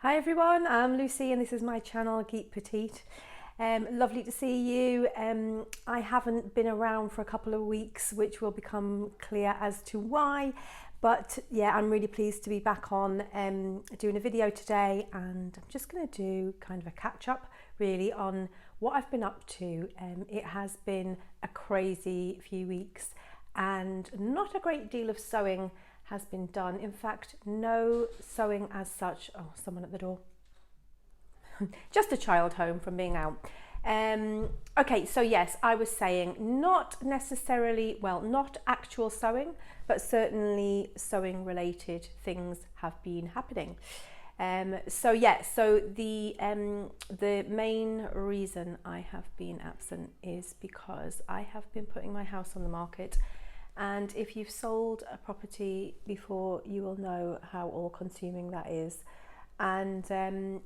Hi everyone, I'm Lucy and this is my channel Geek Petite. Lovely to see you. I haven't been around for a couple of weeks, which will become clear as to why, but yeah, I'm really pleased to be back on doing a video today, and I'm just going to do kind of a catch up really on what I've been up to. It has been a crazy few weeks and not a great deal of sewing has been done. In fact, no sewing as such. Oh, someone at the door. Just a child home from being out. Okay, so yes, I was saying not necessarily, well, not actual sewing, but certainly sewing related things have been happening. So the main reason I have been absent is because I have been putting my house on the market. And if you've sold a property before, you will know how all-consuming that is. And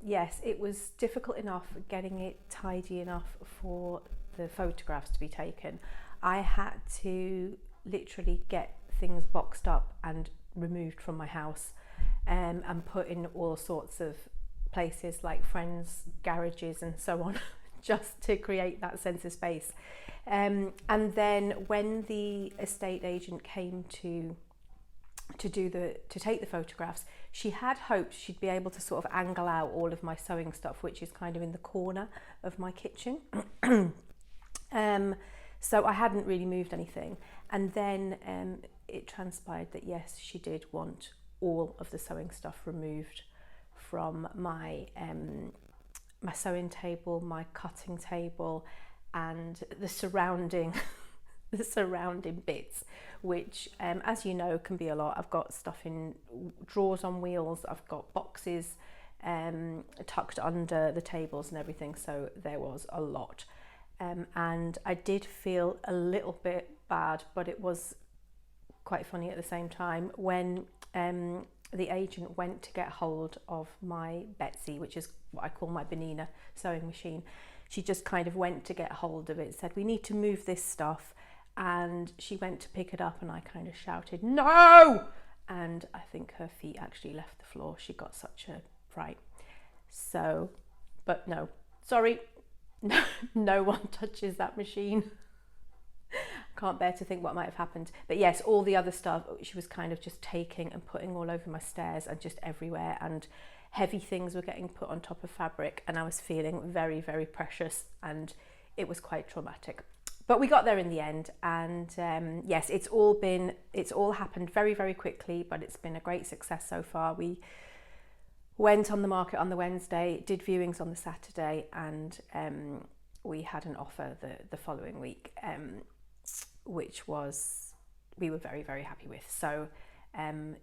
yes, it was difficult enough getting it tidy enough for the photographs to be taken. I had to literally get things boxed up and removed from my house and put in all sorts of places like friends' garages and so on, just to create that sense of space. And then when the estate agent came to take the photographs, she had hoped she'd be able to sort of angle out all of my sewing stuff, which is kind of in the corner of my kitchen. So I hadn't really moved anything, and then it transpired that yes, she did want all of the sewing stuff removed from my my sewing table, my cutting table, and the surrounding the surrounding bits, which as you know can be a lot. I've got stuff in drawers on wheels, I've got boxes tucked under the tables and everything, so there was a lot. And I did feel a little bit bad, but it was quite funny at the same time when the agent went to get hold of my Betsy, which is what I call my Benina sewing machine. She just kind of went to get hold of it, said, "We need to move this stuff." And she went to pick it up and I kind of shouted, "No!" And I think her feet actually left the floor. She got such a fright. So, but no, sorry, no one touches that machine. Can't bear to think what might have happened. But yes, all the other stuff she was kind of just taking and putting all over my stairs and just everywhere, and heavy things were getting put on top of fabric, and I was feeling very, very precious, and it was quite traumatic. But we got there in the end, and yes, it's all happened very, very quickly, but it's been a great success so far. We went on the market on the Wednesday, did viewings on the Saturday, and we had an offer the following week, which we were very, very happy with. So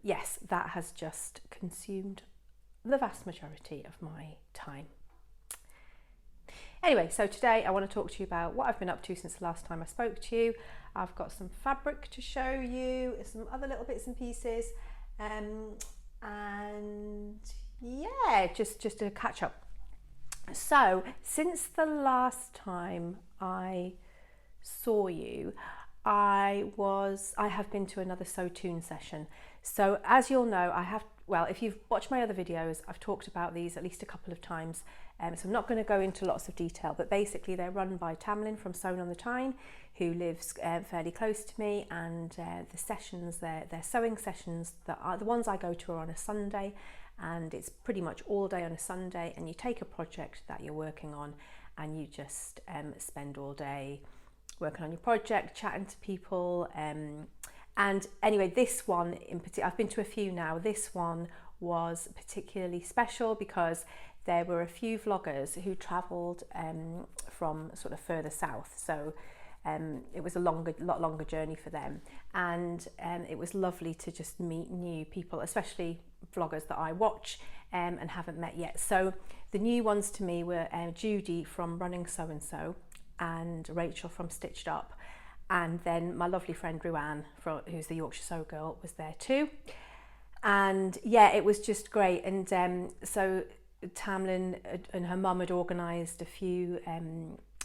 yes, that has just consumed the vast majority of my time. Anyway, so today I want to talk to you about what I've been up to since the last time I spoke to you. I've got some fabric to show you, some other little bits and pieces, and yeah, just a catch up. So since the last time I saw you, I have been to another Sotune session. So as you'll know, well, if you've watched my other videos, I've talked about these at least a couple of times. So I'm not going to go into lots of detail, but basically they're run by Tamlyn from Sewn on the Tyne, who lives fairly close to me, and the sessions, they're sewing sessions, that are the ones I go to, are on a Sunday, and it's pretty much all day on a Sunday, and you take a project that you're working on and you just spend all day working on your project, chatting to people. And anyway, this one in particular, I've been to a few now, this one was particularly special because there were a few vloggers who travelled from sort of further south, so it was a lot longer journey for them, and it was lovely to just meet new people, especially vloggers that I watch and haven't met yet. So the new ones to me were Judi from Running So and So and Rachel from Stitched Up, and then my lovely friend Ruan, who's the Yorkshire Sew Girl, was there too. And yeah, it was just great. And so Tamlyn and her mum had organised a few,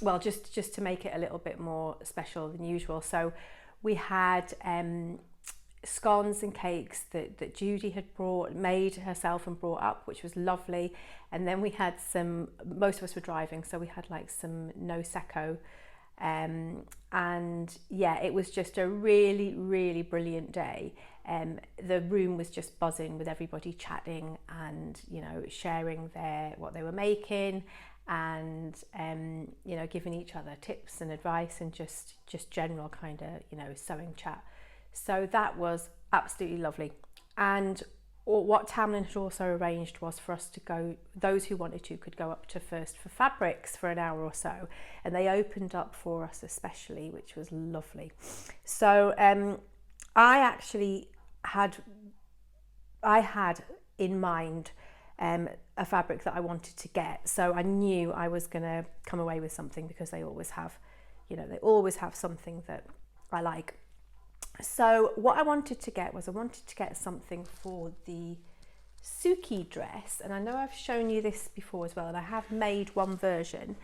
well, just to make it a little bit more special than usual. So we had scones and cakes that Judi had made herself and brought up, which was lovely. And then we had most of us were driving, so we had like some no secco. And yeah, it was just a really, really brilliant day. The room was just buzzing with everybody chatting and, you know, sharing what they were making, and you know, giving each other tips and advice, and just general kind of, you know, sewing chat. So that was absolutely lovely. And what Tamlyn had also arranged was for us to go, those who wanted to could go up to First for Fabrics for an hour or so, and they opened up for us especially, which was lovely. So I actually had in mind a fabric that I wanted to get, so I knew I was going to come away with something, because they always have, you know, they always have something that I like. So what I wanted to get something for the Suki dress, and I know I've shown you this before as well, and I have made one version.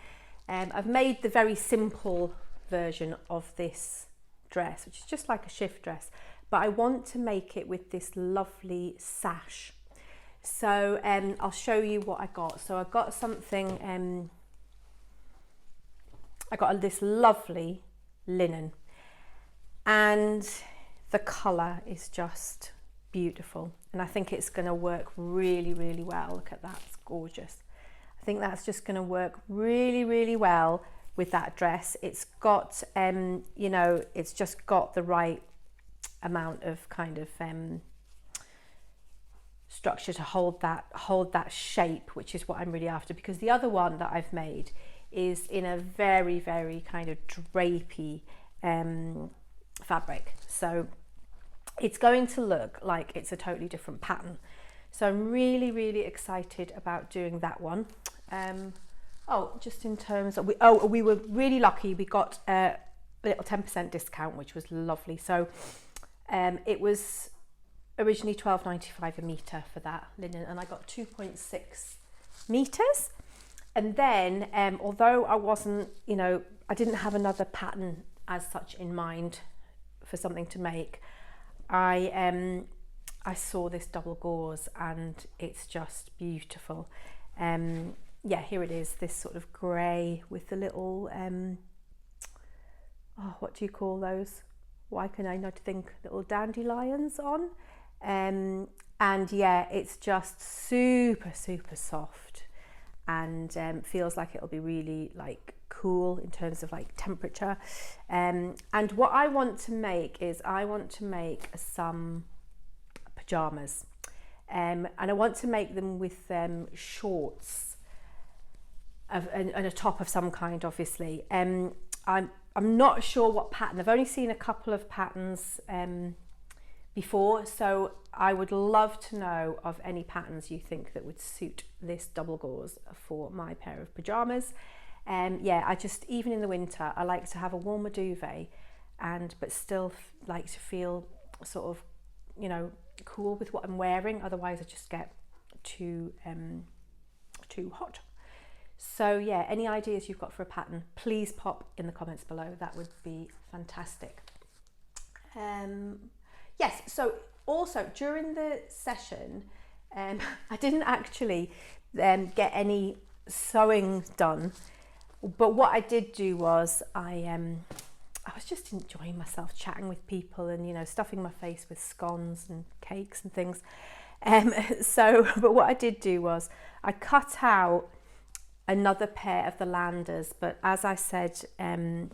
I've made the very simple version of this dress, which is just like a shift dress, but I want to make it with this lovely sash. So I'll show you what I got. So I got something, I got this lovely linen, and the colour is just beautiful, and I think it's going to work really, really well. Look at that, it's gorgeous. I think that's just going to work really, really well with that dress. It's got you know, it's just got the right amount of kind of structure to hold that shape, which is what I'm really after, because the other one that I've made is in a very, very kind of drapey fabric, so it's going to look like it's a totally different pattern. So I'm really, really excited about doing that one. Oh, just in terms of, we were really lucky. We got a little 10% discount, which was lovely. So it was originally £12.95 a metre for that linen, and I got 2.6 metres. And then although I wasn't, you know, I didn't have another pattern as such in mind for something to make, I saw this double gauze, and it's just beautiful. Yeah, here it is, this sort of grey with the little oh, what do you call those? Why can I not think? Little dandelions on. And yeah, it's just super, super soft, and feels like it'll be really like cool in terms of like temperature. And what I want to make is some pajamas, and I want to make them with shorts and a top of some kind, obviously. I'm not sure what pattern. I've only seen a couple of patterns before, so I would love to know of any patterns you think that would suit this double gauze for my pair of pajamas. Yeah, I just, even in the winter, I like to have a warmer duvet, but still like to feel sort of, you know, cool with what I'm wearing. Otherwise I just get too hot. So yeah, any ideas you've got for a pattern, please pop in the comments below. That would be fantastic. Yes, so also during the session, I didn't actually get any sewing done, but what I did do was I was just enjoying myself, chatting with people, and, you know, stuffing my face with scones and cakes and things. But what I did do was I cut out another pair of the landers, but as I said in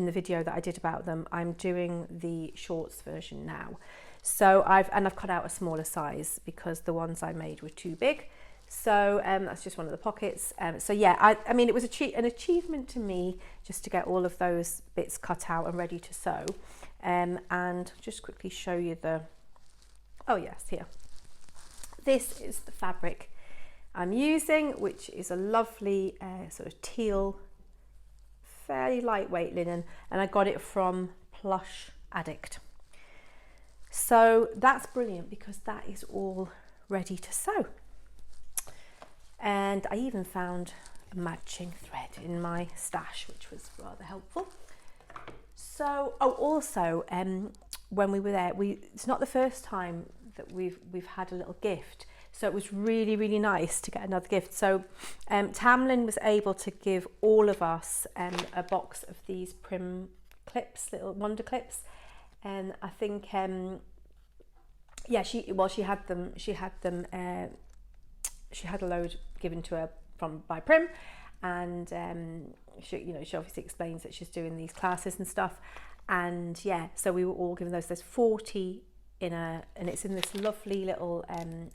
the video that I did about them, I'm doing the shorts version now. So I've cut out a smaller size because the ones I made were too big. So that's just one of the pockets. So yeah, I mean, it was an achievement to me just to get all of those bits cut out and ready to sew. And just quickly show you oh yes, here. This is the fabric I'm using, which is a lovely sort of teal, fairly lightweight linen, and I got it from Plush Addict. So that's brilliant because that is all ready to sew. And I even found a matching thread in my stash, which was rather helpful. So, oh, also, when we were there, it's not the first time that we've had a little gift, so it was really, really nice to get another gift. So Tamlyn was able to give all of us a box of these Prim clips, little wonder clips, and I think yeah, she had them. She had a load given to her by Prim, and she obviously explains that she's doing these classes and stuff. And yeah, so we were all given those. There's 40 and it's in this lovely little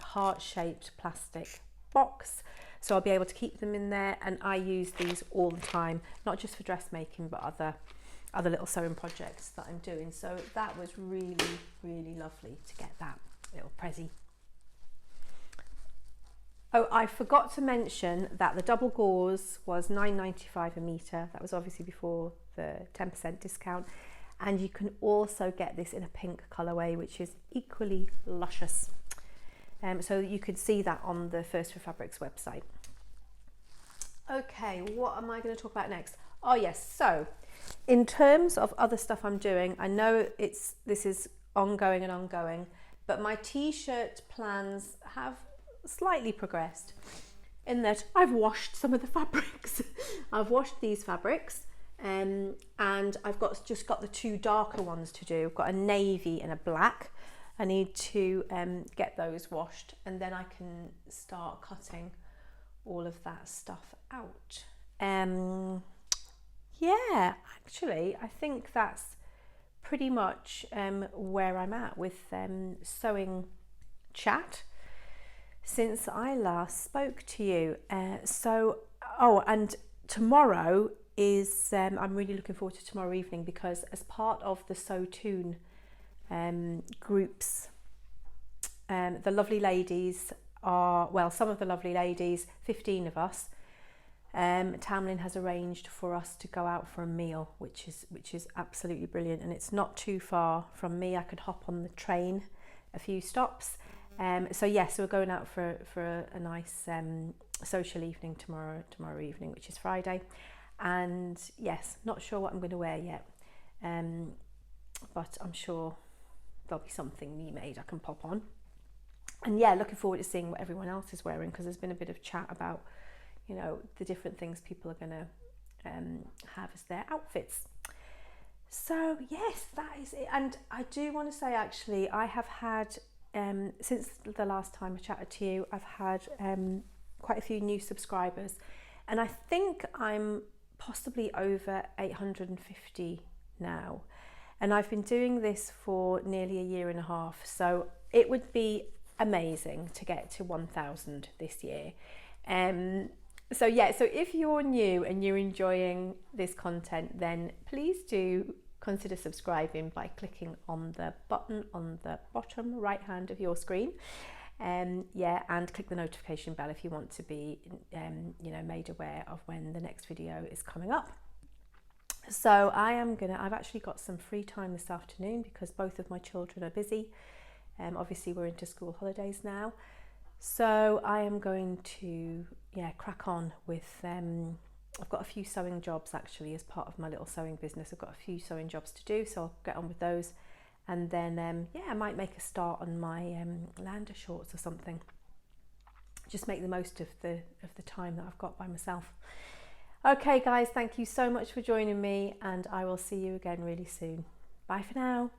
heart-shaped plastic box. So I'll be able to keep them in there, and I use these all the time, not just for dressmaking, but other little sewing projects that I'm doing. So that was really, really lovely to get that little prezzy. Oh, I forgot to mention that the double gauze was £9.95 a metre. That was obviously before the 10% discount. And you can also get this in a pink colourway, which is equally luscious. So you could see that on the First for Fabrics website. Okay, what am I going to talk about next? Oh yes, so in terms of other stuff I'm doing, I know this is ongoing, but my t-shirt plans have slightly progressed in that I've washed some of the fabrics. I've washed these fabrics. And I've just got the two darker ones to do. I've got a navy and a black. I need to get those washed, and then I can start cutting all of that stuff out. Yeah, actually, I think that's pretty much where I'm at with sewing chat since I last spoke to you. And tomorrow is I'm really looking forward to tomorrow evening, because as part of the Sotune groups, the lovely ladies some of the lovely ladies, 15 of us, Tamlyn has arranged for us to go out for a meal, which is absolutely brilliant, and it's not too far from me. I could hop on the train a few stops. So yes, we're going out for a nice social evening tomorrow evening, which is Friday. And yes, not sure what I'm going to wear yet, but I'm sure there'll be something me made I can pop on. And yeah, looking forward to seeing what everyone else is wearing, because there's been a bit of chat about, the different things people are going to have as their outfits. So yes, that is it. And I do want to say, actually, I have had, since the last time I chatted to you, I've had quite a few new subscribers, and I think I'm possibly over 850 now, and I've been doing this for nearly a year and a half, so it would be amazing to get to 1,000 this year. So yeah, so if you're new and you're enjoying this content, then please do consider subscribing by clicking on the button on the bottom right hand of your screen. And click the notification bell if you want to be made aware of when the next video is coming up. So I've actually got some free time this afternoon because both of my children are busy. Obviously we're into school holidays now, so I am going to crack on with I've got a few sewing jobs actually as part of my little sewing business. I've got a few sewing jobs to do, so I'll get on with those. And then, I might make a start on my Lander shorts or something. Just make the most of the time that I've got by myself. Okay, guys, thank you so much for joining me, and I will see you again really soon. Bye for now.